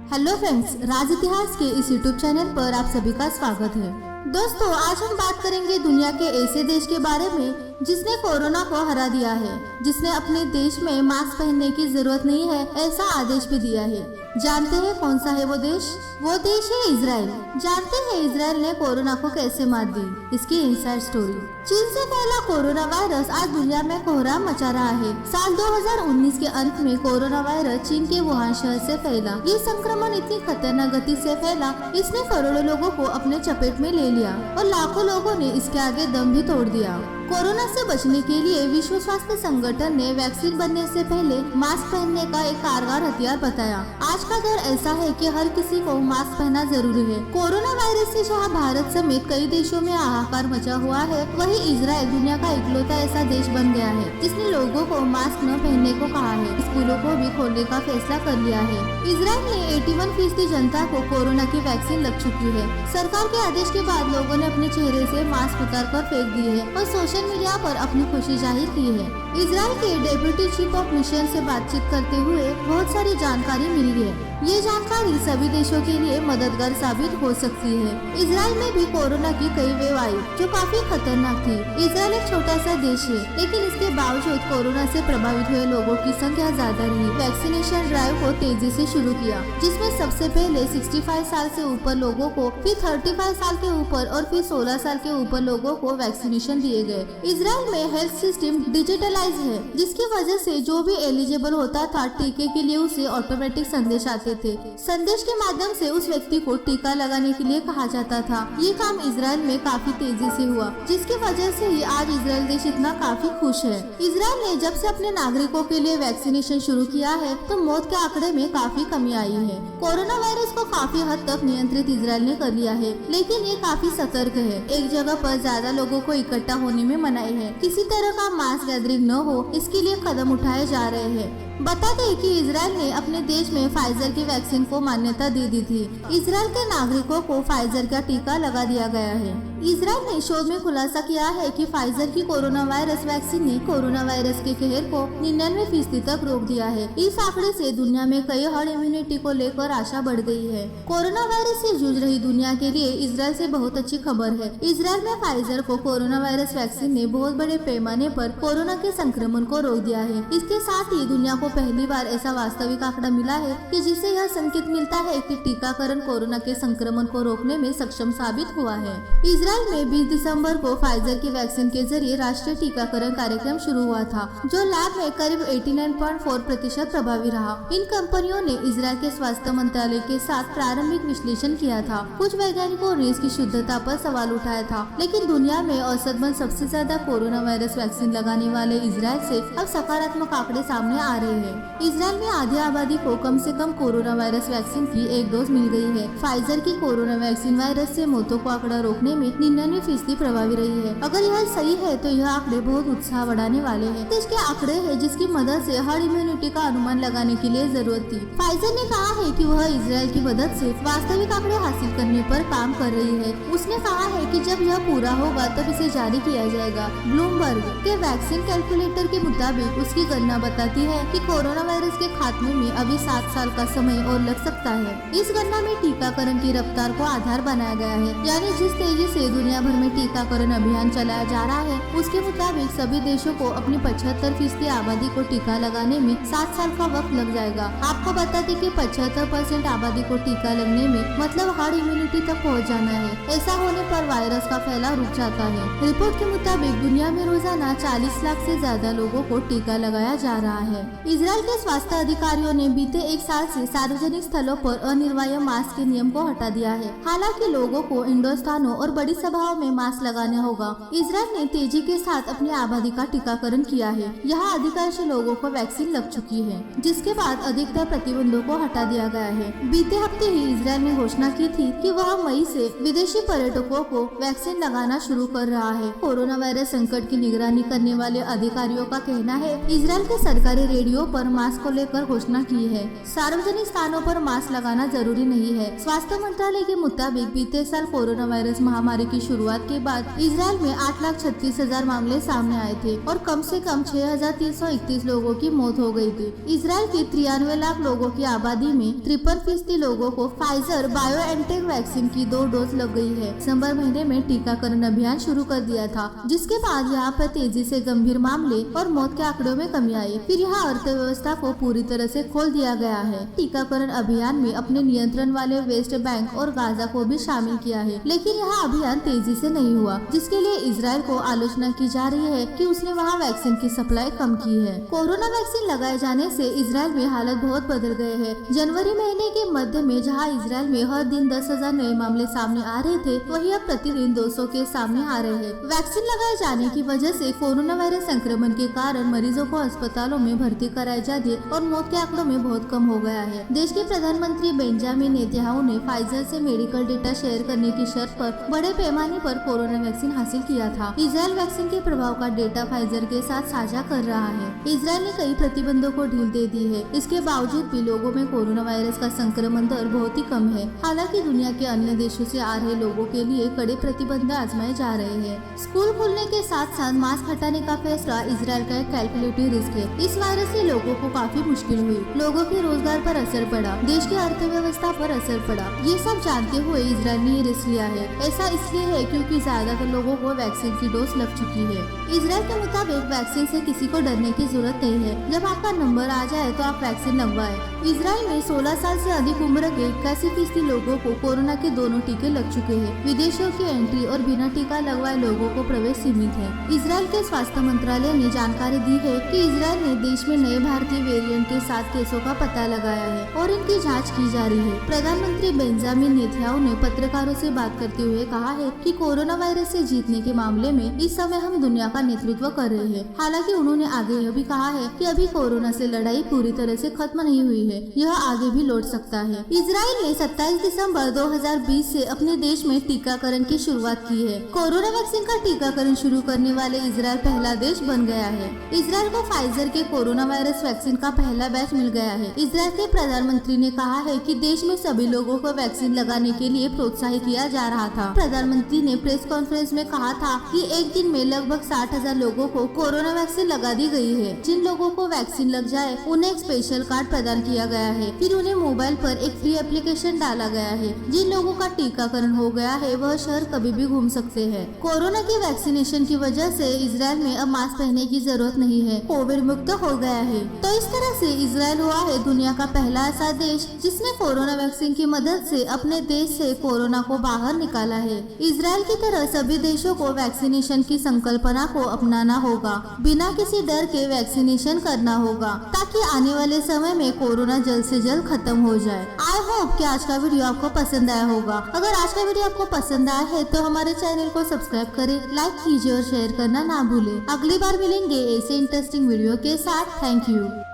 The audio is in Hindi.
हेलो फ्रेंड्स, राज इतिहास के इस यूट्यूब चैनल पर आप सभी का स्वागत है। दोस्तों, आज हम बात करेंगे दुनिया के ऐसे देश के बारे में जिसने कोरोना को हरा दिया है, जिसने अपने देश में मास्क पहनने की जरूरत नहीं है ऐसा आदेश भी दिया है। जानते हैं कौन सा है वो देश? वो देश है इजराइल। जानते हैं इजराइल ने कोरोना को कैसे मात दी? इसकी इनसाइड स्टोरी। चीन से फैला कोरोना वायरस आज दुनिया में कोहराम मचा रहा है। साल 2019 के अंत में कोरोना वायरस चीन के वुहान शहर से फैला। ये संक्रमण इतनी खतरनाक गति से फैला, इसने करोड़ों लोगों को अपने चपेट में ले लिया और लाखों लोगों ने इसके आगे दम भी तोड़ दिया। कोरोना से बचने के लिए विश्व स्वास्थ्य संगठन ने वैक्सीन बनने से पहले मास्क पहनने का एक कारगर हथियार बताया। आज का दौर ऐसा है कि हर किसी को मास्क पहनना जरूरी है। कोरोना वायरस से जहां भारत समेत कई देशों में हाहाकार मचा हुआ है, वहीं इजराइल दुनिया का इकलौता ऐसा देश बन गया है जिसने लोगों को मास्क न पहनने को कहा है। स्कूलों को भी खोलने का फैसला कर लिया है। इजराइल में 81% जनता को कोरोना की वैक्सीन लग चुकी है। सरकार के आदेश के बाद लोगों ने अपने चेहरे से मास्क उतार कर फेंक दिए है और सोशल मीडिया पर अपनी खुशी जाहिर की है। इजराइल के डेप्यूटी चीफ ऑफ मिशन से बातचीत करते हुए बहुत सारी जानकारी मिली है। ये जानकारी सभी देशों के लिए मददगार साबित हो सकती है। इजराइल में भी कोरोना की कई वेव आई जो काफी खतरनाक थी। इजराइल एक छोटा सा देश है, लेकिन इसके बावजूद कोरोना से प्रभावित हुए लोगों की संख्या ज्यादा रही। वैक्सीनेशन ड्राइव को तेजी से शुरू किया, जिसमें सबसे पहले 65 साल से ऊपर लोगों को, फिर 35 साल के ऊपर और फिर 16 साल के ऊपर लोगों को वैक्सीनेशन दिए गए। इजराइल में हेल्थ सिस्टम डिजिटलाइज है, जिसकी वजह से जो भी एलिजिबल होता था टीके के लिए उसे ऑटोमेटिक संदेश आते थे। संदेश के माध्यम से उस व्यक्ति को टीका लगाने के लिए कहा जाता था। ये काम इजराइल में काफी तेजी से हुआ, जिसकी वजह से ही आज इजराइल देश इतना काफी खुश है। इजराइल ने जब से अपने नागरिकों के लिए वैक्सीनेशन शुरू किया है तो मौत के आंकड़े में काफी कमी आई है। कोरोना वायरस को काफी हद तक नियंत्रित इजराइल ने कर लिया है, लेकिन ये काफी सतर्क है। एक जगह पर ज्यादा लोगों को इकट्ठा होने में मनाही है। किसी तरह का मास गैदरिंग न हो, इसके लिए कदम उठाए जा रहे हैं। बता दें कि इजराइल ने अपने देश में फाइजर की वैक्सीन को मान्यता दे दी थी। इजराइल के नागरिकों को फाइजर का टीका लगा दिया गया है। इजराइल ने शोध में खुलासा किया है कि फाइजर की कोरोना वायरस वैक्सीन ने कोरोना वायरस के कहर को 99% तक रोक दिया है। इस आंकड़े से दुनिया में कई हर्ड इम्यूनिटी को लेकर आशा बढ़ गई है। कोरोना वायरस से जूझ रही दुनिया के लिए इजराइल से बहुत अच्छी खबर है। इजराइल में फाइजर को कोरोना वायरस वैक्सीन ने बहुत बड़े पैमाने पर कोरोना के संक्रमण को रोक दिया है। इसके साथ ही दुनिया को पहली बार ऐसा वास्तविक आंकड़ा मिला है कि जिससे यह संकेत मिलता है कि टीकाकरण कोरोना के संक्रमण को रोकने में सक्षम साबित हुआ है। इजराइल में 20 दिसंबर को फाइजर की वैक्सीन के जरिए राष्ट्रीय टीकाकरण कार्यक्रम शुरू हुआ था, जो लैब में करीब 89.4% प्रभावी रहा। इन कंपनियों ने इजराइल के स्वास्थ्य मंत्रालय के साथ प्रारंभिक विश्लेषण किया था। कुछ वैज्ञानिकों ने इसकी शुद्धता पर सवाल उठाया था, लेकिन दुनिया में औसतन सबसे ज्यादा कोरोना वायरस वैक्सीन लगाने वाले इजराइल से अब सकारात्मक आंकड़े सामने आ रहे हैं। इजराइल में आधी आबादी को कम से कम कोरोना वायरस वैक्सीन की एक डोज मिल गई है। फाइजर की कोरोना वैक्सीन वायरस से मौतों को आंकड़ा रोकने में 99% प्रभावी रही है। अगर यह सही है तो यह आंकड़े बहुत उत्साह बढ़ाने वाले हैं। देश के आंकड़े हैं जिसकी मदद से हर्ड इम्यूनिटी का अनुमान लगाने के लिए जरूरत थी। फाइजर ने कहा है कि वह इजराइल की मदद से वास्तविक आंकड़े हासिल करने पर काम कर रही है। उसने कहा है कि जब यह पूरा होगा तब इसे जारी किया जाएगा। ब्लूमबर्ग के वैक्सीन कैलकुलेटर के मुताबिक उसकी गणना बताती है कि कोरोना वायरस के खात्मे में अभी 7 साल का समय और लग सकता है। इस गणना में टीकाकरण की रफ्तार को आधार बनाया गया है, यानी जिस तेजी से दुनिया भर में टीकाकरण अभियान चलाया जा रहा है, उसके मुताबिक सभी देशों को अपनी 75% आबादी को टीका लगाने में 7 साल का वक्त लग जाएगा। आपको बता दें कि 75% आबादी को टीका लगने में मतलब हार्ड इम्यूनिटी तक पहुंच जाना है। ऐसा होने पर वायरस का फैलाव रुक जाता है। रिपोर्ट के मुताबिक दुनिया में रोजाना 40 लाख से ज्यादा लोगों को टीका लगाया जा रहा है। इजराइल के स्वास्थ्य अधिकारियों ने बीते 1 साल से सार्वजनिक स्थलों पर अनिवार्य मास्क के नियम को हटा दिया है। हालांकि लोगों को इंडोर स्थानों और बड़ी सभाओं में मास्क लगाना होगा। इजराइल ने तेजी के साथ अपनी आबादी का टीकाकरण किया है। यहाँ अधिकांश लोगों को वैक्सीन लग चुकी है, जिसके बाद अधिकतर प्रतिबंधों को हटा दिया गया है। बीते हफ्ते ही इजराइल ने घोषणा की थी कि वह मई से विदेशी पर्यटकों को वैक्सीन लगाना शुरू कर रहा है। कोरोना वायरस संकट की निगरानी करने वाले अधिकारियों का कहना है इजराइल के सरकारी रेडियो पर मास्क को लेकर घोषणा की है। सार्वजनिक स्थानों पर मास्क लगाना जरूरी नहीं है। स्वास्थ्य मंत्रालय के मुताबिक बीते साल कोरोना वायरस महामारी की शुरुआत के बाद इजराइल में 8,36,000 मामले सामने आए थे और कम से कम 6,331 लोगों की मौत हो गई थी। इजराइल की 93 लाख लोगों की आबादी में 53% लोगों को फाइजर बायोएनटेक वैक्सीन की 2 डोज लग गई है। दिसंबर महीने में टीकाकरण अभियान शुरू कर दिया था, जिसके बाद यहाँ पर तेजी से गंभीर मामले और मौत के आंकड़ों में कमी आई। फिर यहाँ अर्थव्यवस्था को पूरी तरह से खोल दिया गया है। टीकाकरण अभियान में अपने नियंत्रण वाले वेस्ट बैंक और गाजा को भी शामिल किया है, लेकिन यह अभियान तेजी से नहीं हुआ, जिसके लिए इजराइल को आलोचना की जा रही है कि उसने वहाँ वैक्सीन की सप्लाई कम की है। कोरोना वैक्सीन लगाए जाने से इजराइल में हालत बहुत बदल गए हैं। जनवरी महीने के मध्य में जहाँ इजराइल में हर दिन 10,000 नए मामले सामने आ रहे थे, वही अब प्रतिदिन 200 के सामने आ रहे हैं। वैक्सीन लगाए जाने की वजह से कोरोना वायरस संक्रमण के कारण मरीजों को अस्पतालों में भर्ती कराए जाने और मौत के आंकड़ों में बहुत कम हो गया है। देश के प्रधानमंत्री बेंजामिन नेतन्याहू ने फाइजर से मेडिकल डेटा शेयर करने की शर्त पर बड़े पैमाने पर कोरोना वैक्सीन हासिल किया था। इजराइल वैक्सीन के प्रभाव का डेटा फाइजर के साथ साझा कर रहा है। इजराइल ने कई प्रतिबंधों को ढील दे दी है। इसके बावजूद भी लोगों में कोरोना वायरस का संक्रमण दर बहुत ही कम है। हालांकि दुनिया के अन्य देशों से आ रहे लोगों के लिए कड़े प्रतिबंध आजमाए जा रहे हैं। स्कूल खुलने के साथ साथ मास्क हटाने का फैसला इजराइल का एक कैलकुलेटिव रिस्क है। इस वायरस से लोगों को काफी मुश्किल हुई, लोगों के रोजगार पर असर पड़ा, देश की अर्थव्यवस्था पर असर पड़ा। ये सब जानते हुए इजराइल ने ये रिस्क लिया है। ऐसा इसलिए है क्योंकि ज्यादातर लोगों को वैक्सीन की डोज लग चुकी है। इजराइल के मुताबिक वैक्सीन से किसी को डरने की जरूरत नहीं है। जब आपका नंबर आ जाए तो आप वैक्सीन लगवाएं। इजराइल में 16 साल से अधिक उम्र के 81% लोगों को कोरोना के दोनों टीके लग चुके हैं। विदेशियों की एंट्री और बिना टीका लगवाए लोगों को प्रवेश सीमित है। इजराइल के स्वास्थ्य मंत्रालय ने जानकारी दी है कि इजराइल ने देश में नए भारतीय वेरिएंट के 7 केसों का पता लगाया है और इनकी जांच की जा रही है। प्रधानमंत्री बेंजामिन नेतन्याहू ने पत्रकारों से बात करते हुए कहा है कि कोरोना वायरस से जीतने के मामले में इस समय हम दुनिया का नेतृत्व कर रहे हैं। हालांकि उन्होंने आगे यह भी कहा है कि अभी कोरोना से लड़ाई पूरी तरह से खत्म नहीं हुई है, यह आगे भी लौट सकता है। इजराइल ने 27 दिसंबर 2020 से अपने देश में टीकाकरण की शुरुआत की है। कोरोना वैक्सीन का टीकाकरण शुरू करने वाले इजराइल पहला देश बन गया है। इजराइल को फाइजर के कोरोना वायरस वैक्सीन का पहला बैच मिल गया है। इजराइल के प्रधानमंत्री ने कहा है कि देश में सभी लोगों को वैक्सीन लगाने के लिए प्रोत्साहित किया जा रहा था। प्रधानमंत्री ने प्रेस कॉन्फ्रेंस में कहा था कि एक दिन में लगभग 60,000 लोगों को कोरोना वैक्सीन लगा दी गई है। जिन लोगों को वैक्सीन लग जाए उन्हें एक स्पेशल कार्ड प्रदान किया गया है। फिर उन्हें मोबाइल पर एक फ्री एप्लीकेशन डाला गया है। जिन लोगों का टीकाकरण हो गया है वह शहर कभी भी घूम सकते हैं। कोरोना की वैक्सीनेशन की वजह से इजराइल में अब मास्क पहनने की जरूरत नहीं है, कोविड मुक्त हो गया है। तो इस तरह से इजराइल हुआ है दुनिया का पहला ऐसा देश जिसने कोरोना वैक्सीन की मदद से अपने देश से कोरोना को बाहर निकाला है। इजराइल की तरह सभी देशों को वैक्सीनेशन की संकल्पना को अपनाना होगा, बिना किसी डर के वैक्सीनेशन करना होगा, ताकि आने वाले समय में कोरोना जल्द से जल्द खत्म हो जाए। आई होप कि आज का वीडियो आपको पसंद आया होगा। अगर आज का वीडियो आपको पसंद आया है तो हमारे चैनल को सब्सक्राइब करें, लाइक कीजिए और शेयर करना ना भूलें। अगली बार मिलेंगे ऐसे इंटरेस्टिंग वीडियो के साथ। Thank you.